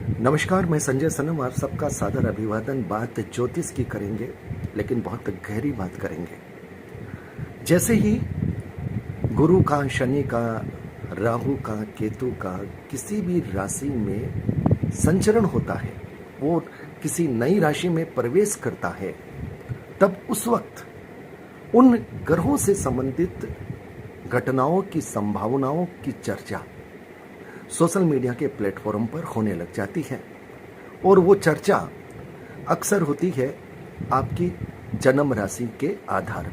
नमस्कार, मैं संजय सनम आप सबका सादर अभिवादन। बात ज्योतिष की करेंगे, लेकिन बहुत गहरी बात करेंगे। जैसे ही गुरु का, शनि का, राहु का, केतु का किसी भी राशि में संचरण होता है, वो किसी नई राशि में प्रवेश करता है, तब उस वक्त उन ग्रहों से संबंधित घटनाओं की संभावनाओं की चर्चा सोशल मीडिया के प्लेटफॉर्म पर होने लग जाती है। और वो चर्चा अक्सर होती है आपकी जन्म राशि के आधार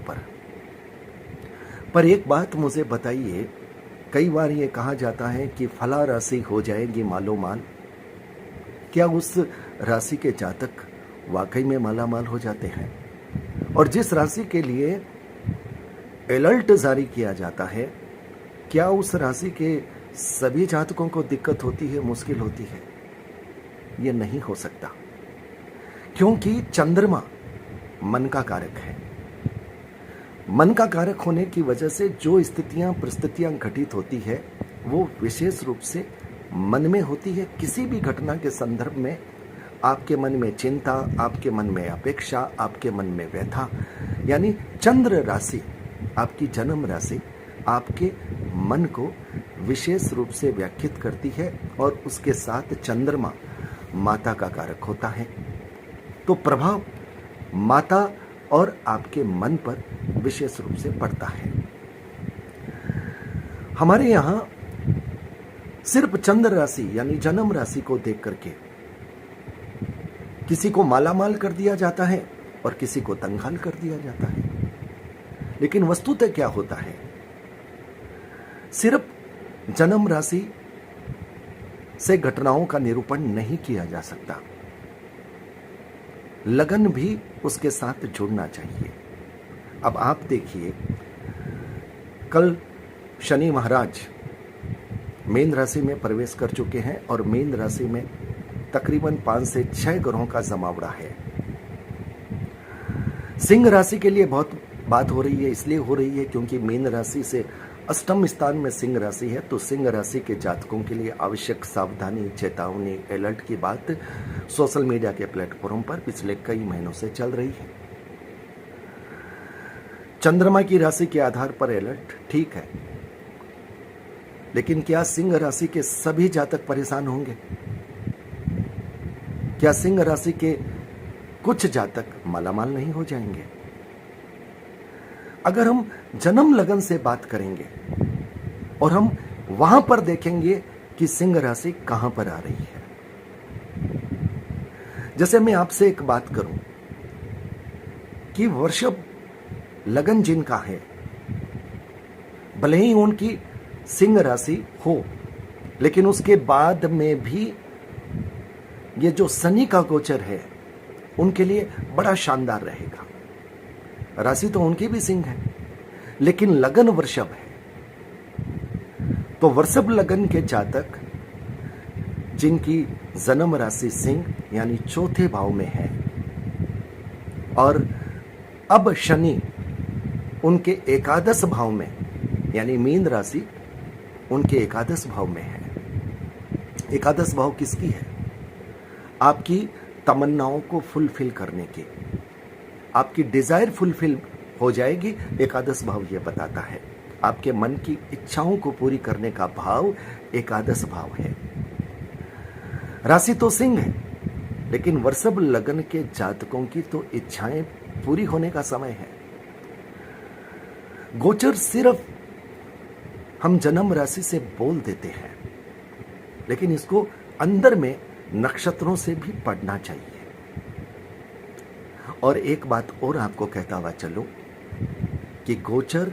पर एक बात मुझे बताइए, कई बार ये कहा जाता है कि फला राशि हो जाएगी मालो माल। क्या उस राशि के जातक वाकई में माला माल हो जाते हैं? और जिस राशि के लिए अलर्ट जारी किया जाता है, क्या उस राशि के सभी जातकों को दिक्कत होती है, मुश्किल होती है? यह नहीं हो सकता, क्योंकि चंद्रमा मन का कारक है। मन का कारक होने की वजह से जो स्थितियां परिस्थितियां घटित होती है, वो विशेष रूप से मन में होती है। किसी भी घटना के संदर्भ में आपके मन में चिंता, आपके मन में अपेक्षा, आपके मन में व्यथा, यानी चंद्र राशि, आपकी जन्म राशि आपके मन को विशेष रूप से व्याख्यात करती है। और उसके साथ चंद्रमा माता का कारक होता है, तो प्रभाव माता और आपके मन पर विशेष रूप से पड़ता है। हमारे यहां सिर्फ चंद्र राशि यानी जन्म राशि को देख करके किसी को मालामाल कर दिया जाता है और किसी को तंगहाल कर दिया जाता है। लेकिन वस्तुतः क्या होता है, सिर्फ जन्म राशि से घटनाओं का निरूपण नहीं किया जा सकता, लगन भी उसके साथ जुड़ना चाहिए। अब आप देखिए, कल शनि महाराज मीन राशि में प्रवेश कर चुके हैं और मीन राशि में तकरीबन 5 से 6 ग्रहों का जमावड़ा है। सिंह राशि के लिए बहुत बात हो रही है, इसलिए हो रही है क्योंकि मीन राशि से अष्टम स्थान में सिंह राशि है। तो सिंह राशि के जातकों के लिए आवश्यक सावधानी, चेतावनी, अलर्ट की बात सोशल मीडिया के प्लेटफॉर्म पर पिछले कई महीनों से चल रही है। चंद्रमा की राशि के आधार पर अलर्ट ठीक है, लेकिन क्या सिंह राशि के सभी जातक परेशान होंगे? क्या सिंह राशि के कुछ जातक मालामाल नहीं हो जाएंगे? अगर हम जन्म लगन से बात करेंगे और हम वहां पर देखेंगे कि सिंह राशि कहां पर आ रही है। जैसे मैं आपसे एक बात करूं कि वृषभ लगन जिनका है, भले ही उनकी सिंह राशि हो, लेकिन उसके बाद में भी ये जो शनि का गोचर है उनके लिए बड़ा शानदार रहेगा। राशि तो उनकी भी सिंह है, लेकिन लगन वृषभ है। तो वृषभ लगन के जातक जिनकी जन्म राशि सिंह यानी चौथे भाव में है, और अब शनि उनके एकादश भाव में यानी मीन राशि उनके एकादश भाव में है। एकादश भाव किसकी है? आपकी तमन्नाओं को फुलफिल करने की, आपकी डिजायर फुलफिल हो जाएगी। एकादश भाव यह बताता है आपके मन की इच्छाओं को पूरी करने का भाव एकादश भाव है। राशि तो सिंह है, लेकिन वृषभ लगन के जातकों की तो इच्छाएं पूरी होने का समय है। गोचर सिर्फ हम जन्म राशि से बोल देते हैं, लेकिन इसको अंदर में नक्षत्रों से भी पढ़ना चाहिए। और एक बात और आपको कहता हुआ चलो कि गोचर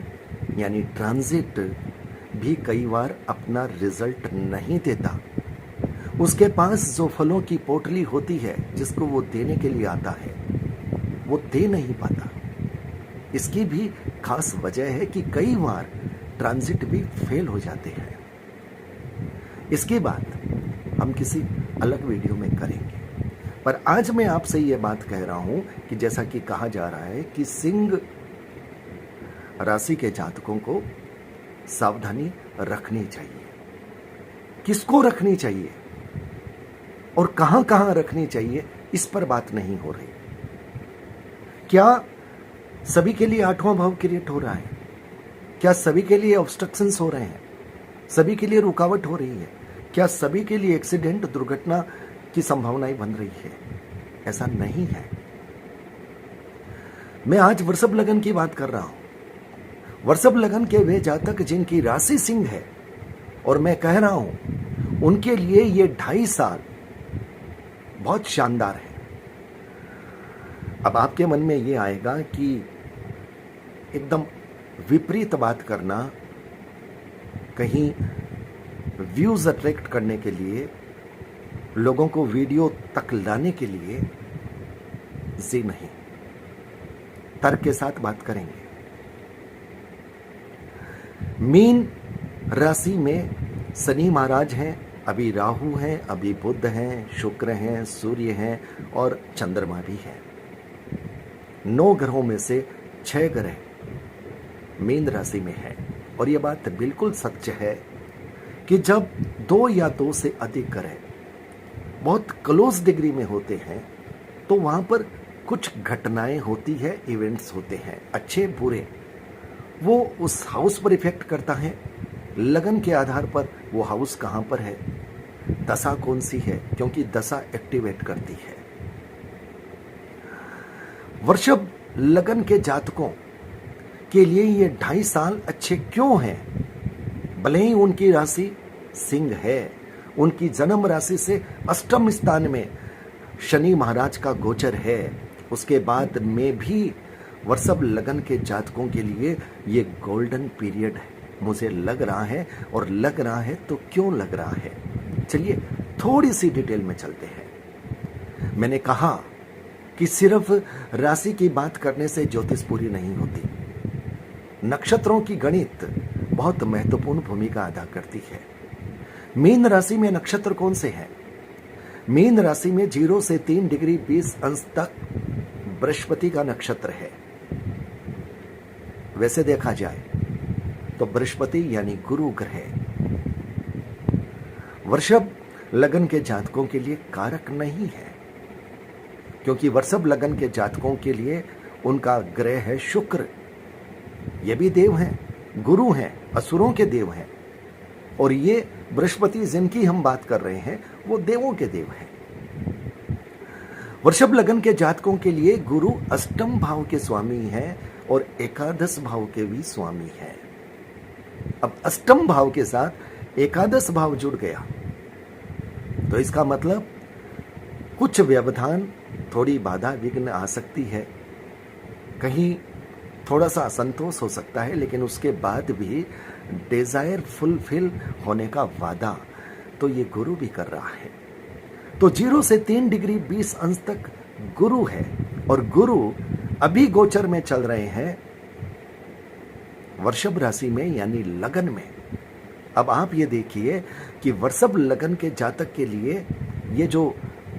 यानी ट्रांजिट भी कई बार अपना रिजल्ट नहीं देता। उसके पास जो फलों की पोटली होती है जिसको वो देने के लिए आता है, वो दे नहीं पाता। इसकी भी खास वजह है कि कई बार ट्रांजिट भी फेल हो जाते हैं। इसकी बात हम किसी अलग वीडियो में करेंगे, पर आज मैं आपसे यह बात कह रहा हूं कि जैसा कि कहा जा रहा है कि सिंह राशि के जातकों को सावधानी रखनी चाहिए। किसको रखनी चाहिए और कहां कहां रखनी चाहिए, इस पर बात नहीं हो रही। क्या सभी के लिए आठवां भाव क्रिएट हो रहा है? क्या सभी के लिए ऑब्स्ट्रक्शंस हो रहे हैं? सभी के लिए रुकावट हो रही है? क्या सभी के लिए एक्सीडेंट, दुर्घटना की संभावनाएं बन रही है? ऐसा नहीं है। मैं आज वृषभ लगन की बात कर रहा हूं। वृषभ लगन के वे जातक जिनकी राशि सिंह है, और मैं कह रहा हूं उनके लिए ये 2.5 साल बहुत शानदार है। अब आपके मन में ये आएगा कि एकदम विपरीत बात करना, कहीं व्यूज अट्रैक्ट करने के लिए, लोगों को वीडियो तक लाने के लिए, जी नहीं, तर्क के साथ बात करेंगे। मीन राशि में शनि महाराज हैं, अभी राहु हैं, अभी बुध हैं, शुक्र हैं, सूर्य हैं और चंद्रमा भी है। 9 ग्रहों में से 6 ग्रह मीन राशि में है। और यह बात बिल्कुल सच है कि जब 2 या 2 से अधिक ग्रह बहुत क्लोज डिग्री में होते हैं तो वहां पर कुछ घटनाएं होती है, इवेंट्स होते हैं, अच्छे बुरे। वो उस हाउस पर इफेक्ट करता है। लगन के आधार पर वो हाउस कहां पर है, दशा कौन सी है, क्योंकि दशा एक्टिवेट करती है। वृषभ लगन के जातकों के लिए ये 2.5 साल अच्छे क्यों हैं? भले ही उनकी राशि सिंह है, उनकी जन्म राशि से अष्टम स्थान में शनि महाराज का गोचर है, उसके बाद में भी वृषभ लगन के जातकों के लिए ये गोल्डन पीरियड है, मुझे लग रहा है। और लग रहा है तो क्यों लग रहा है, चलिए थोड़ी सी डिटेल में चलते हैं। मैंने कहा कि सिर्फ राशि की बात करने से ज्योतिष पूरी नहीं होती। नक्षत्रों की गणित बहुत महत्वपूर्ण भूमिका अदा करती है। मीन राशि में नक्षत्र कौन से हैं? मीन राशि में 0 से 3 डिग्री 20 अंश तक बृहस्पति का नक्षत्र है। वैसे देखा जाए तो बृहस्पति यानी गुरु ग्रह वृषभ लगन के जातकों के लिए कारक नहीं है, क्योंकि वृषभ लगन के जातकों के लिए उनका ग्रह है शुक्र। ये भी देव हैं, गुरु हैं, असुरों के देव हैं। और ये बृहस्पति जिनकी हम बात कर रहे हैं वो देवों के देव हैं। वृषभ लगन के जातकों के लिए गुरु अष्टम भाव के स्वामी हैं और एकादश भाव के भी स्वामी हैं। अब अष्टम भाव के साथ एकादश भाव जुड़ गया तो इसका मतलब कुछ व्यवधान, थोड़ी बाधा विघ्न आ सकती है, कहीं थोड़ा सा असंतोष हो सकता है, लेकिन उसके बाद भी डिजायर फुलफिल होने का वादा तो ये गुरु भी कर रहा है। तो 0 से 3 डिग्री 20 अंश तक गुरु है और गुरु अभी गोचर में चल रहे हैं वृषभ राशि में यानी लगन में। अब आप ये देखिए कि वृषभ लगन के जातक के लिए ये जो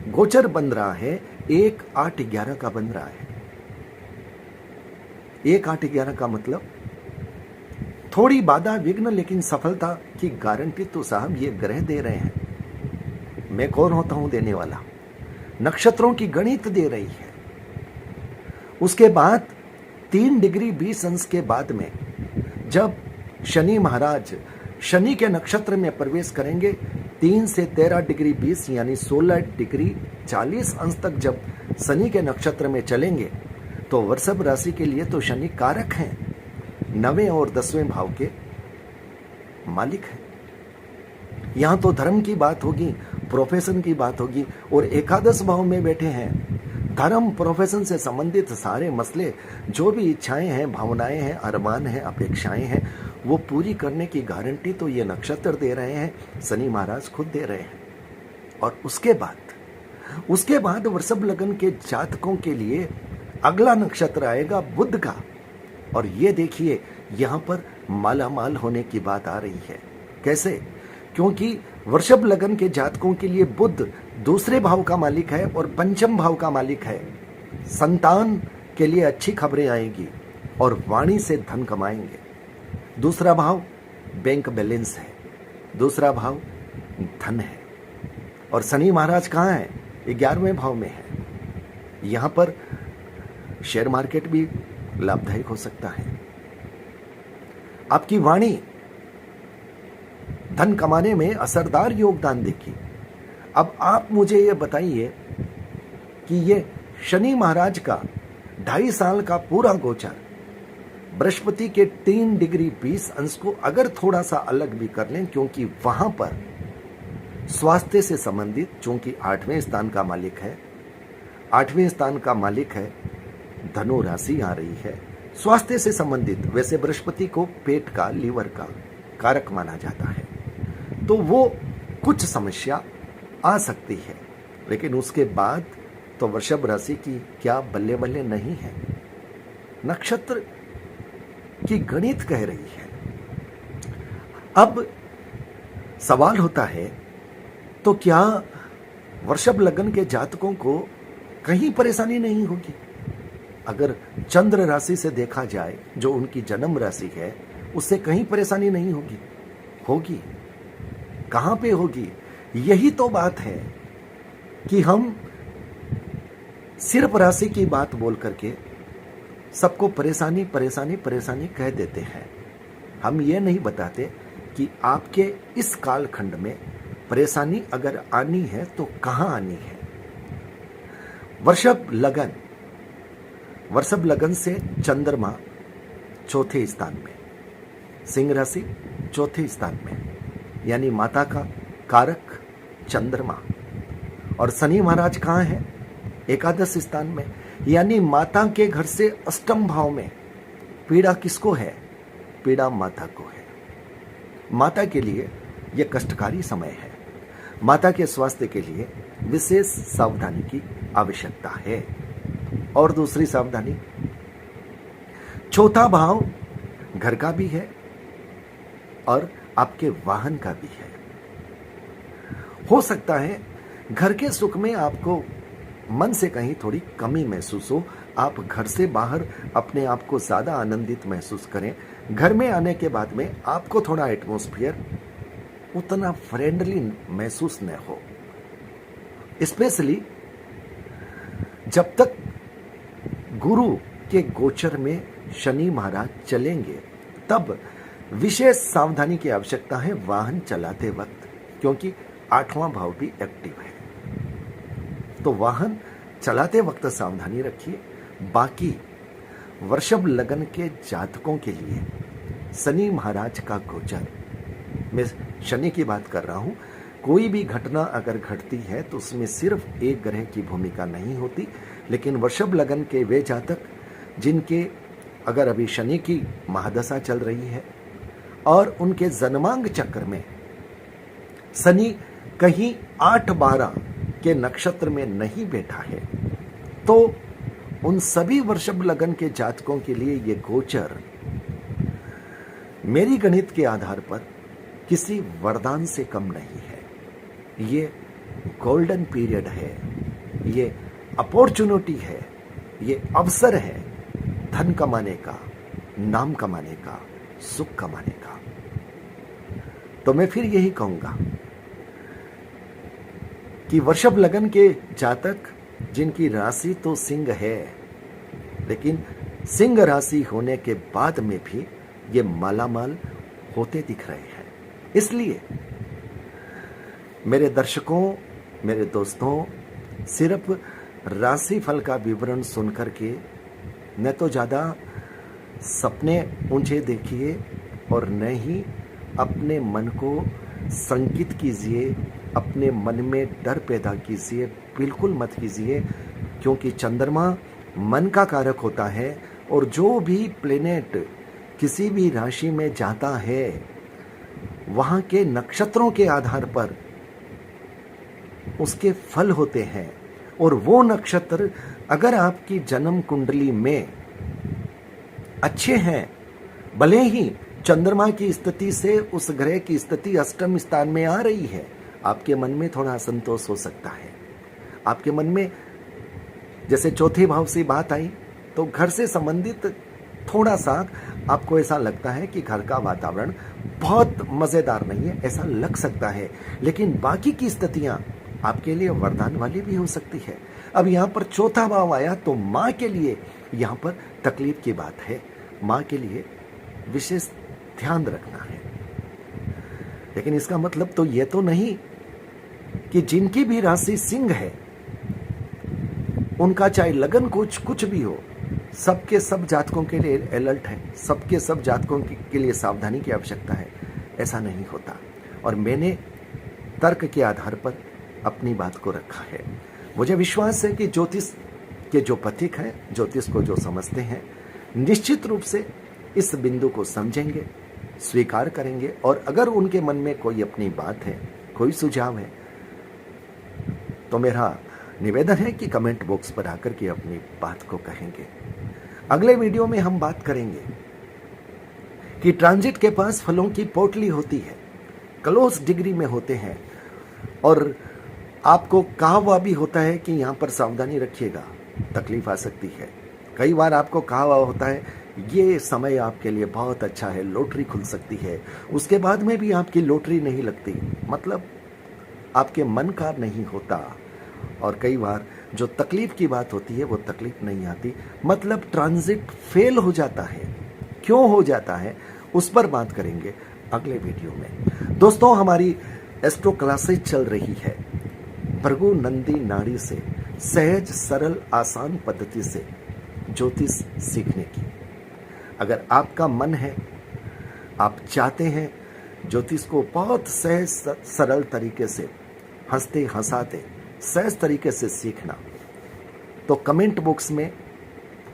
गोचर बन रहा है 1-8-11 का बन रहा है। 1-8-11 का मतलब थोड़ी बाधा विघ्न लेकिन सफलता की गारंटी तो साहब ये ग्रह दे रहे हैं। मैं कौन होता हूं देने वाला? नक्षत्रों की गणित दे रही है। उसके बाद 3 डिग्री 20 अंश के बाद में जब शनि महाराज शनि के नक्षत्र में प्रवेश करेंगे, 3 से 13 डिग्री 20 यानी 16 डिग्री 40 अंश तक जब शनि के नक्षत्र में चलेंगे तो वृषभ राशि के लिए तो शनि कारक हैं, 9वें और 10वें भाव के मालिक हैं। यहां तो धर्म की बात होगी, प्रोफेशन की बात होगी, और एकादश भाव में बैठे हैं। धर्म, प्रोफेशन से संबंधित सारे मसले, जो भी इच्छाएं हैं, भावनाएं हैं, अरमान हैं, अपेक्षाएं हैं, वो पूरी करने की गारंटी तो ये नक्षत्र दे रहे हैं, शनि महाराज खुद दे रहे हैं। और उसके बाद वृषभ लगन के जातकों के लिए अगला नक्षत्र आएगा बुध का। और ये देखिए यहां पर मालामाल होने की बात आ रही है। कैसे? क्योंकि वृषभ लगन के जातकों के लिए बुध दूसरे भाव का मालिक है और पंचम भाव का मालिक है। संतान के लिए अच्छी खबरें आएगी और वाणी से धन कमाएंगे। दूसरा भाव बैंक बैलेंस है, दूसरा भाव धन है। और शनि महाराज कहाँ है? 11वें भाव में है। यहां पर शेयर मार्केट भी लाभदायक हो सकता है। आपकी वाणी धन कमाने में असरदार योगदान देगी। अब आप मुझे यह बताइए कि ये शनि महाराज का 2.5 साल का पूरा गोचर बृहस्पति के 3 डिग्री 20 अंश को अगर थोड़ा सा अलग भी कर लें, क्योंकि वहां पर स्वास्थ्य से संबंधित, चूंकि 8वें स्थान का मालिक है, 8वें स्थान का मालिक है, धनु राशि आ रही है, स्वास्थ्य से संबंधित। वैसे बृहस्पति को पेट का, लीवर का कारक माना जाता है, तो वो कुछ समस्या आ सकती है। लेकिन उसके बाद तो वृषभ राशि की क्या बल्ले बल्ले नहीं है। नक्षत्र की गणित कह रही है। अब सवाल होता है, तो क्या वृषभ लग्न के जातकों को कहीं परेशानी नहीं होगी? अगर चंद्र राशि से देखा जाए, जो उनकी जन्म राशि है, उससे कहीं परेशानी नहीं होगी? होगी। कहां पे होगी? यही तो बात है कि हम सिर्फ राशि की बात बोल करके सबको परेशानी परेशानी परेशानी कह देते हैं। हम ये नहीं बताते कि आपके इस कालखंड में परेशानी अगर आनी है तो कहां आनी है। वृषभ लगन से चंद्रमा 4थे स्थान में, सिंह राशि 4थे स्थान में, यानी माता का कारक चंद्रमा। और शनि महाराज कहां है? एकादश स्थान में, यानी माता के घर से अष्टम भाव में। पीड़ा किसको है? पीड़ा माता को है। माता के लिए यह कष्टकारी समय है। माता के स्वास्थ्य के लिए विशेष सावधानी की आवश्यकता है। और दूसरी सावधानी, 4था भाव घर का भी है और आपके वाहन का भी है। हो सकता है घर के सुख में आपको मन से कहीं थोड़ी कमी महसूस हो, आप घर से बाहर अपने आप को ज्यादा आनंदित महसूस करें। घर में आने के बाद में आपको थोड़ा एटमॉस्फेयर उतना फ्रेंडली महसूस न हो। स्पेशली जब तक गुरु के गोचर में शनि महाराज चलेंगे, तब विशेष सावधानी की आवश्यकता है वाहन चलाते वक्त, क्योंकि 8वां भाव भी एक्टिव है। तो वाहन चलाते वक्त सावधानी रखिए। बाकी वृषभ लगन के जातकों के लिए शनि महाराज का गोचर, मैं शनि की बात कर रहा हूं, कोई भी घटना अगर घटती है तो उसमें सिर्फ एक ग्रह की भूमिका नहीं होती। लेकिन वृषभ लगन के वे जातक जिनके अगर अभी शनि की महादशा चल रही है और उनके जन्मांग चक्र में शनि कहीं 8-12 के नक्षत्र में नहीं बैठा है, तो उन सभी वृषभ लगन के जातकों के लिए ये गोचर मेरी गणित के आधार पर किसी वरदान से कम नहीं है। ये गोल्डन पीरियड है, ये अपॉर्चुनिटी है, ये अवसर है धन कमाने का, नाम कमाने का, सुख कमाने का। तो मैं फिर यही कहूंगा कि वृषभ लगन के जातक जिनकी राशि तो सिंह है, लेकिन सिंह राशि होने के बाद में भी ये मालामाल होते दिख रहे हैं। इसलिए मेरे दर्शकों, मेरे दोस्तों, सिर्फ राशि फल का विवरण सुनकर के न तो ज़्यादा सपने ऊंचे देखिए और न ही अपने मन को संकित कीजिए, अपने मन में डर पैदा कीजिए, बिल्कुल मत कीजिए। क्योंकि चंद्रमा मन का कारक होता है और जो भी प्लेनेट किसी भी राशि में जाता है, वहां के नक्षत्रों के आधार पर उसके फल होते हैं। और वो नक्षत्र अगर आपकी जन्म कुंडली में अच्छे हैं, भले ही चंद्रमा की स्थिति से उस ग्रह की स्थिति अष्टम स्थान में आ रही है, आपके मन में थोड़ा असंतोष हो सकता है। आपके मन में जैसे चौथे भाव से बात आई, तो घर से संबंधित थोड़ा सा आपको ऐसा लगता है कि घर का वातावरण बहुत मजेदार नहीं है, ऐसा लग सकता है। लेकिन बाकी की स्थितियां आपके लिए वरदान वाली भी हो सकती है। अब यहां पर चौथा भाव आया तो मां के लिए यहां पर तकलीफ की बात है, मां के लिए विशेष ध्यान रखना है। लेकिन इसका मतलब तो यह तो नहीं कि जिनकी भी राशि सिंह है उनका चाहे लगन कुछ भी हो, सबके सब जातकों के लिए अलर्ट है, सबके सब जातकों के लिए सावधानी की आवश्यकता है। ऐसा नहीं होता। और मैंने तर्क के आधार पर अपनी बात को रखा है। मुझे विश्वास है कि ज्योतिष के जो पथिक हैं, ज्योतिष को जो समझते हैं, निश्चित रूप से इस बिंदु को समझेंगे, स्वीकार करेंगे। और अगर उनके मन में कोई अपनी बात है, कोई सुझाव है, तो मेरा निवेदन है कि कमेंट बॉक्स पर आकर के अपनी बात को कहेंगे। अगले वीडियो में हम बात करेंगे कि ट्रांजिट के पास फलों की पोटली होती है, क्लोज डिग्री में होते हैं, और आपको कहा हुआ भी होता है कि यहां पर सावधानी रखिएगा, तकलीफ आ सकती है। कई बार आपको कहा हुआ होता है ये समय आपके लिए बहुत अच्छा है, लॉटरी खुल सकती है, उसके बाद में भी आपकी लॉटरी नहीं लगती, मतलब आपके मन का नहीं होता। और कई बार जो तकलीफ की बात होती है वो तकलीफ नहीं आती, मतलब ट्रांजिट फेल हो जाता है। क्यों हो जाता है उस पर बात करेंगे अगले वीडियो में। दोस्तों, हमारी एस्ट्रो क्लासेज चल रही है भृगु नंदी नाड़ी से, सहज सरल आसान पद्धति से ज्योतिष सीखने की। अगर आपका मन है, आप चाहते हैं ज्योतिष को बहुत सहज सरल तरीके से, हंसते हंसाते सहज तरीके से सीखना, तो कमेंट बॉक्स में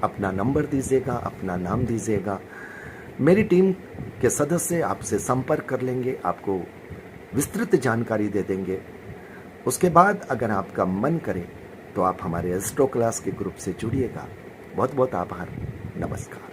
अपना नंबर दीजिएगा, अपना नाम दीजिएगा। मेरी टीम के सदस्य आपसे संपर्क कर लेंगे, आपको विस्तृत जानकारी दे देंगे। उसके बाद अगर आपका मन करे तो आप हमारे एस्ट्रो क्लास के ग्रुप से जुड़िएगा। बहुत बहुत आभार। नमस्कार।